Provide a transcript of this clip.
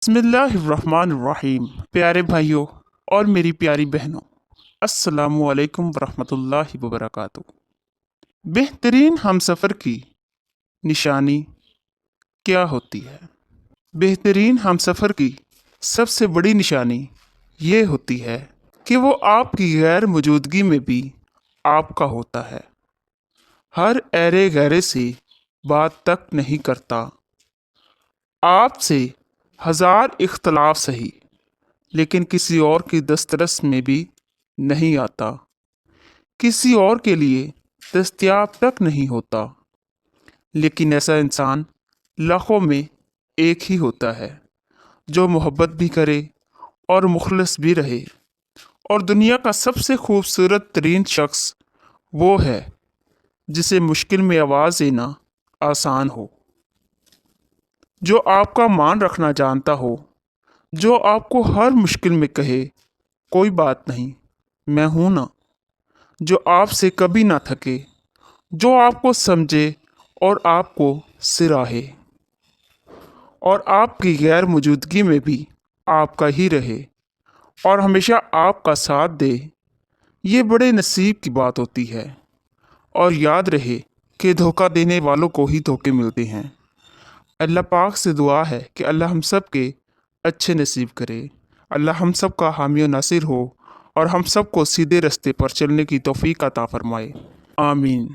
बिस्मिल्लाहिर्रहमानिर्रहीम। प्यारे भाइयों और मेरी प्यारी बहनों, अस्सलामु अलैकुम वरहमतुल्लाहि वबरकातुहू। बेहतरीन हमसफ़र की निशानी क्या होती है? बेहतरीन हमसफ़र की सबसे बड़ी निशानी ये होती है कि वो आपकी गैर मौजूदगी में भी आपका होता है। हर ऐरे गैरे से बात तक नहीं करता, आपसे हज़ार इख्तलाफ सही, लेकिन किसी और की दस्तरस में भी नहीं आता, किसी और के लिए दस्तयाब तक नहीं होता। लेकिन ऐसा इंसान लाखों में एक ही होता है जो मोहब्बत भी करे और मुखलिस भी रहे। और दुनिया का सबसे खूबसूरत तरीन शख्स वो है जिसे मुश्किल में आवाज़ देना आसान हो, जो आपका मान रखना जानता हो, जो आपको हर मुश्किल में कहे कोई बात नहीं, मैं हूं ना, जो आपसे कभी ना थके, जो आपको समझे और आपको सिराहे, और आपकी गैर मौजूदगी में भी आपका ही रहे और हमेशा आपका साथ दे। ये बड़े नसीब की बात होती है। और याद रहे कि धोखा देने वालों को ही धोखे मिलते हैं। अल्लाह पाक से दुआ है कि अल्लाह हम सब के अच्छे नसीब करे। अल्लाह हम सब का हामी और नासिर हो और हम सब को सीधे रास्ते पर चलने की तौफीक अता फरमाए। आमीन।